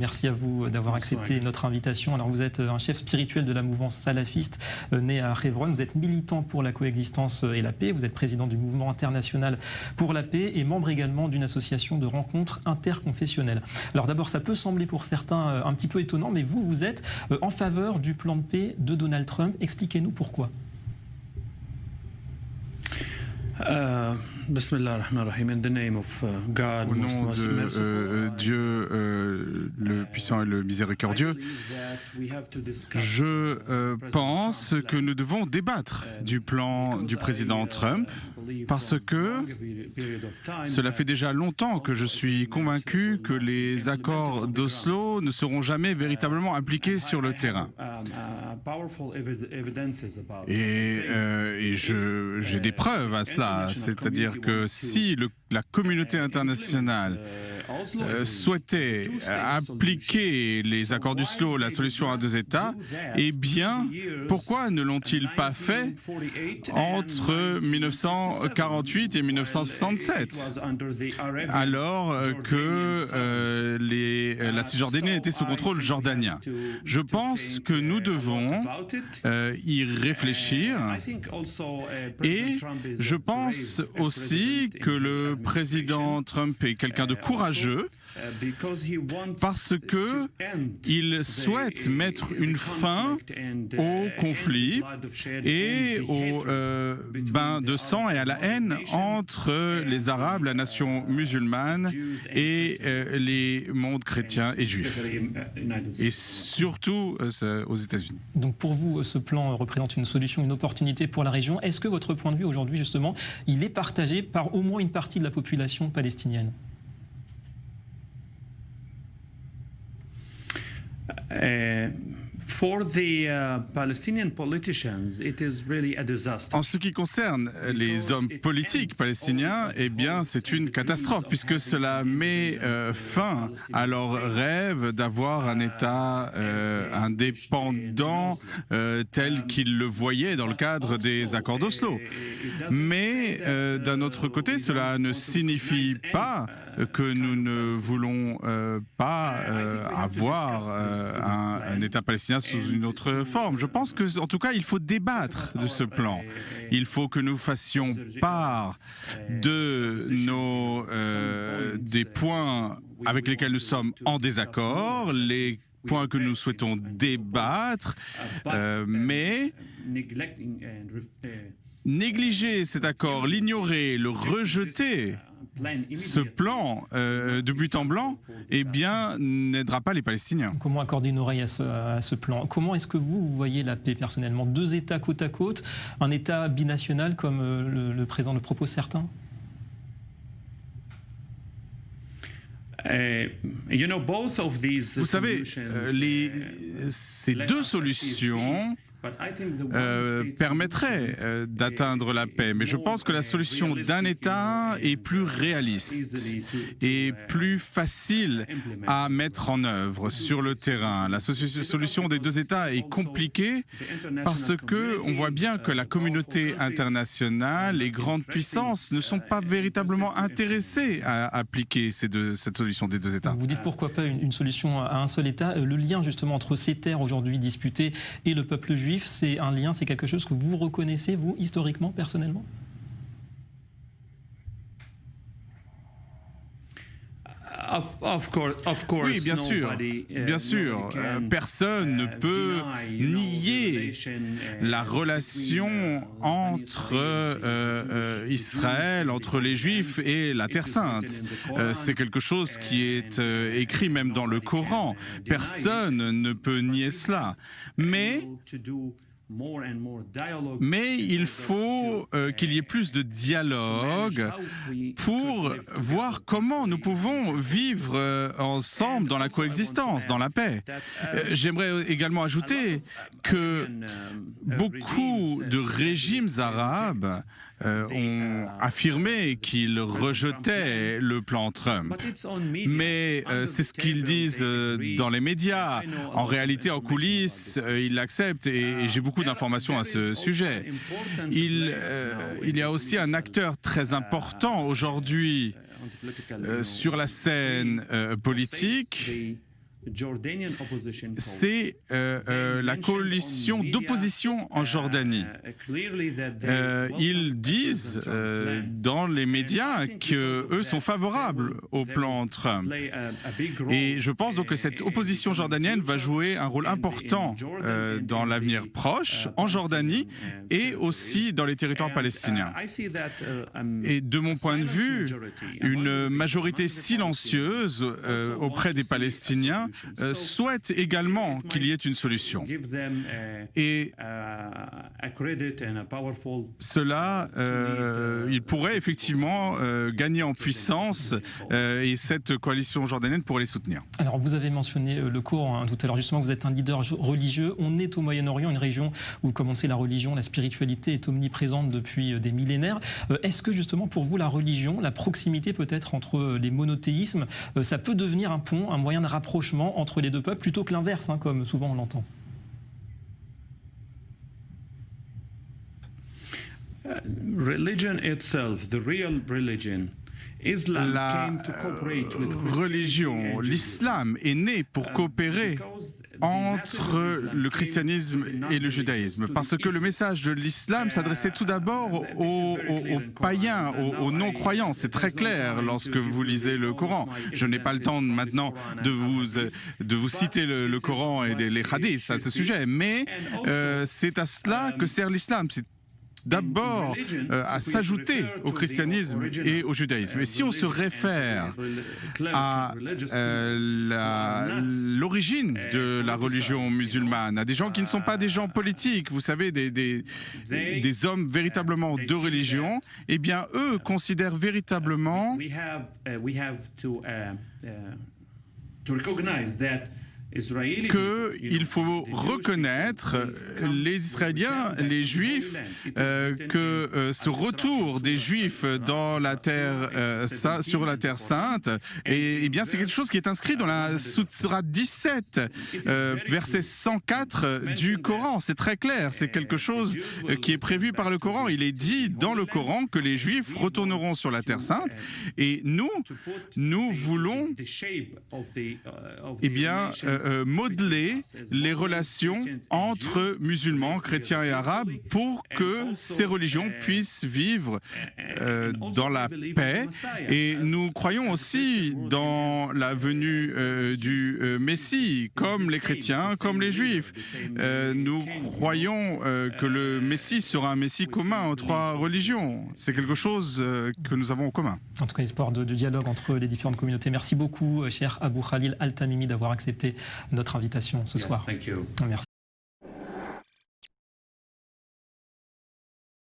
Merci à vous d'avoir accepté notre invitation. Alors vous êtes un chef spirituel de la mouvance salafiste né à Hebron. Vous êtes militant pour la coexistence et la paix. Vous êtes président du mouvement international pour la paix et membre également d'une association de rencontres interconfessionnelles. Alors d'abord, ça peut sembler pour certains un petit peu étonnant, mais vous êtes en faveur du plan de paix de Donald Trump. Expliquez-nous pourquoi. Bismillah ar-Rahman ar-Rahim, in the name of God, au nom de Dieu, le puissant et le miséricordieux, je pense que nous devons débattre du plan du président Trump parce que cela fait déjà longtemps que je suis convaincu que les accords d'Oslo ne seront jamais véritablement appliqués sur le terrain. Et j'ai des preuves à cela, c'est-à-dire que si la communauté internationale souhaitait appliquer les accords d'Oslo, la solution à deux États, eh bien, pourquoi ne l'ont-ils pas fait entre 1948 et 1967, alors que la Cisjordanie était sous contrôle jordanien? Je pense que nous devons y réfléchir et je pense aussi que le président Trump est quelqu'un de courageux parce qu'il souhaite mettre une fin au conflit et au bain de sang et à la haine entre les Arabes, la nation musulmane et les mondes chrétiens et juifs, et surtout aux États-Unis. Donc pour vous, ce plan représente une solution, une opportunité pour la région. Est-ce que votre point de vue aujourd'hui, justement, il est partagé par au moins une partie de la population palestinienne? En ce qui concerne les hommes politiques palestiniens, eh bien, c'est une catastrophe puisque cela met fin à leur rêve d'avoir un État indépendant tel qu'ils le voyaient dans le cadre des accords d'Oslo. Mais d'un autre côté, cela ne signifie pas que nous ne voulons pas avoir un État palestinien sous une autre forme. Je pense que, en tout cas, il faut débattre de ce plan. Il faut que nous fassions part de des points avec lesquels nous sommes en désaccord, les points que nous souhaitons débattre, mais négliger cet accord, l'ignorer, le rejeter, ce plan de but en blanc, eh bien, n'aidera pas les Palestiniens. Comment accorder une oreille à ce plan? Comment est-ce que vous voyez la paix personnellement? Deux États côte à côte, un État binational comme le président le propose certains? Vous savez, ces deux solutions permettrait d'atteindre la paix. Mais je pense que la solution d'un État est plus réaliste et plus facile à mettre en œuvre sur le terrain. La solution des deux États est compliquée parce qu'on voit bien que la communauté internationale, les grandes puissances ne sont pas véritablement intéressées à appliquer cette solution des deux États. Vous dites pourquoi pas une solution à un seul État. Le lien justement entre ces terres aujourd'hui disputées et le peuple juif, c'est un lien, c'est quelque chose que vous reconnaissez, vous, historiquement, personnellement? Oui, bien sûr. Bien sûr. Personne ne peut nier la relation entre Israël, entre les Juifs et la Terre Sainte. C'est quelque chose qui est écrit même dans le Coran. Personne ne peut nier cela. Mais il faut qu'il y ait plus de dialogue pour voir comment nous pouvons vivre ensemble dans la coexistence, dans la paix. J'aimerais également ajouter que beaucoup de régimes arabes ont affirmé qu'ils rejetaient le plan Trump. Mais c'est ce qu'ils disent dans les médias. En réalité, en coulisses, ils l'acceptent et j'ai beaucoup d'informations à ce sujet. Il y a aussi un acteur très important aujourd'hui sur la scène politique c'est la coalition d'opposition en Jordanie. Ils disent dans les médias qu'eux sont favorables au plan Trump. Et je pense donc que cette opposition jordanienne va jouer un rôle important dans l'avenir proche, en Jordanie et aussi dans les territoires palestiniens. Et de mon point de vue, une majorité silencieuse auprès des Palestiniens souhaite également qu'il y ait une solution. Et cela, il pourrait effectivement gagner en puissance et cette coalition jordanienne pourrait les soutenir. Alors vous avez mentionné le Coran tout à l'heure, justement vous êtes un leader religieux, on est au Moyen-Orient, une région où, comme on sait, la religion, la spiritualité est omniprésente depuis des millénaires. Est-ce que justement pour vous la religion, la proximité peut-être entre les monothéismes, ça peut devenir un pont, un moyen de rapprochement entre les deux peuples plutôt que l'inverse, comme souvent on l'entend? Religion itself, the real religion. La religion, l'islam est né pour coopérer entre le christianisme et le judaïsme, parce que le message de l'islam s'adressait tout d'abord aux païens, aux non-croyants. C'est très clair lorsque vous lisez le Coran. Je n'ai pas le temps maintenant de vous citer le Coran et les hadiths à ce sujet, mais c'est à cela que sert l'islam. C'est d'abord à s'ajouter au christianisme et au judaïsme. Et si on se réfère à l'origine de la religion musulmane, à des gens qui ne sont pas des gens politiques, vous savez, des hommes véritablement de religion, eh bien, eux considèrent véritablement qu'il faut reconnaître les Israéliens, les Juifs, que ce retour des Juifs dans la terre, sur la terre sainte, et bien c'est quelque chose qui est inscrit dans la Sourate 17, verset 104 du Coran. C'est très clair, c'est quelque chose qui est prévu par le Coran. Il est dit dans le Coran que les Juifs retourneront sur la terre sainte, et nous voulons, eh bien, modeler les relations entre musulmans, chrétiens et arabes pour que ces religions puissent vivre dans la paix. Et nous croyons aussi dans la venue du Messie, comme les chrétiens, comme les juifs. Nous croyons que le Messie sera un Messie commun aux trois religions. C'est quelque chose que nous avons en commun. En tout cas, espoir de dialogue entre les différentes communautés. Merci beaucoup, cher Abou Khalil Al-Tamimi, d'avoir accepté notre invitation ce soir. Thank you. Merci.